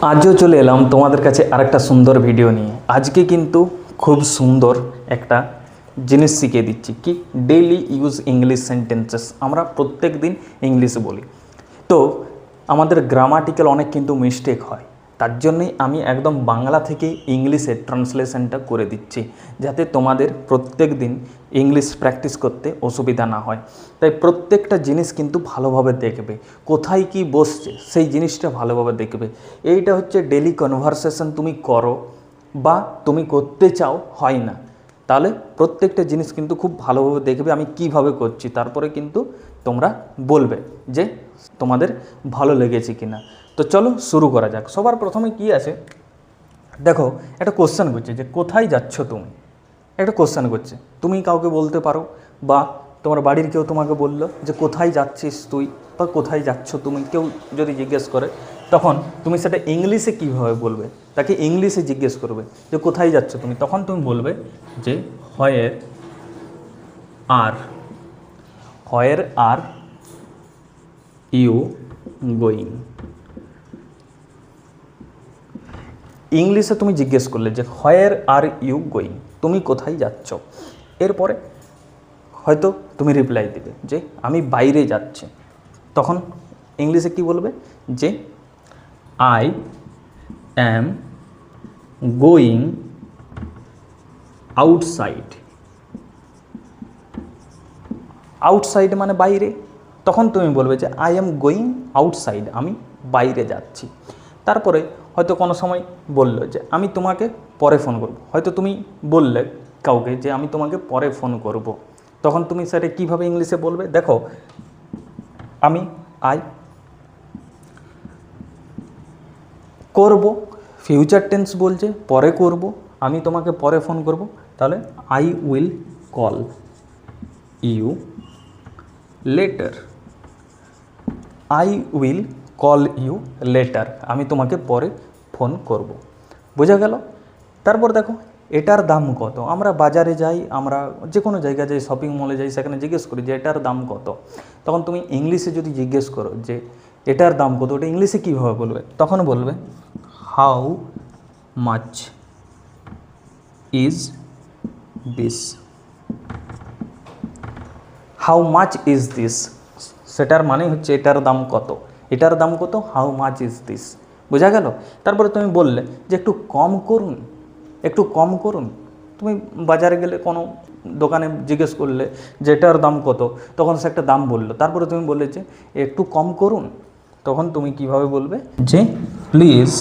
আজও চলে এলাম তোমাদের কাছে আরেকটা সুন্দর ভিডিও নিয়ে। আজকে কিন্তু খুব সুন্দর একটা জিনিস শিখিয়ে দিচ্ছি কি ডেইলি ইউজ ইংলিশ সেন্টেন্সেস। আমরা প্রত্যেক দিন ইংলিশ বলি, তো আমাদের গ্রামাটিক্যাল অনেক কিন্তু মিস্টেক হয়। তার জন্যই আমি একদম বাংলা থেকে ইংলিশে ট্রান্সলেশনটা করে দিচ্ছি, যাতে তোমাদের প্রত্যেক দিন ইংলিশ প্র্যাকটিস করতে অসুবিধা না হয়। তাই প্রত্যেকটা জিনিস কিন্তু ভালোভাবে দেখবে, কোথায় কি বসছে সেই জিনিসটা ভালোভাবে দেখবে। এইটা হচ্ছে ডেলি কনভারসেশন, তুমি করো বা তুমি করতে চাও হয় না, তাহলে প্রত্যেকটা জিনিস কিন্তু খুব ভালোভাবে দেখবে আমি কিভাবে করছি, তারপরে কিন্তু তোমরা বলবে যে তোমাদের ভালো লেগেছে কি না। তো চলো শুরু করা যাক। সবার প্রথমে কি আছে দেখো, একটা কোশ্চেন করছে যে কোথায় যাচ্ছ তুমি, একটা কোশ্চেন করছে। তুমি কাউকে বলতে পারো বা তোমার বাড়ির কেউ তোমাকে বললো যে কোথায় যাচ্ছিস তুই বা কোথায় যাচ্ছ তুমি, কেউ যদি জিজ্ঞেস করে তখন তুমি সেটা ইংলিশে কীভাবে বলবে। তাকে ইংলিশে জিজ্ঞেস করবে যে কোথায় যাচ্ছ তুমি, তখন তুমি বলবে যে হোয়ার আর ইউ গোয়িং। ইংলিশে তুমি জিজ্ঞেস করলে যে হোয়ার আর ইউ গোয়িং, তুমি কোথায় যাচ্ছ। এরপরে হয়তো তুমি রিপ্লাই দেবে যে আমি বাইরে যাচ্ছি, তখন ইংলিশে কি বলবে যে I am going outside. Outside মানে বাইরে, তখন তুমি বলবে যে আই অ্যাম গোয়িং আউটসাইড, আমি বাইরে যাচ্ছি। তারপরে হয়তো কোনো সময় বললো যে আমি তোমাকে পরে ফোন করব, হয়তো তুমি বললে কাউকে যে আমি তোমাকে পরে ফোন করব, তখন তুমি সেটা কীভাবে ইংলিশে বলবে। দেখো, আমি করব, ফিউচার টেন্স বলছে পরে করব, আমি তোমাকে পরে ফোন করব, তাহলে I will call you later. I will call you later, আমি তোমাকে পরে ফোন করব। বোঝা গেল? তারপর দেখো, এটার দাম কত। আমরা বাজারে যাই, আমরা যে কোনো জায়গায় যাই, শপিং মলে যাই, সেখানে জিজ্ঞেস করি যে এটার দাম কত। তখন তুমি ইংলিশে যদি জিজ্ঞেস করো যে এটার দাম কত, ওটা ইংলিশে কীভাবে বলবে, তখন বলবে how much is this. How much is this, সেটার মানে হচ্ছে এটার দাম কত, এটার দাম কত, হাউ মাচ ইজ দিস। বোঝা গেল? তারপরে তুমি বললে যে একটু কম করুন, একটু কম করুন। তুমি বাজারে গেলে কোনো দোকানে জিজ্ঞেস করলে যে এটার দাম কত, তখন সে একটা দাম বললো, তারপরে তুমি বললে যে একটু কম করুন, তখন তুমি কিভাবে বলবে যে প্লিজ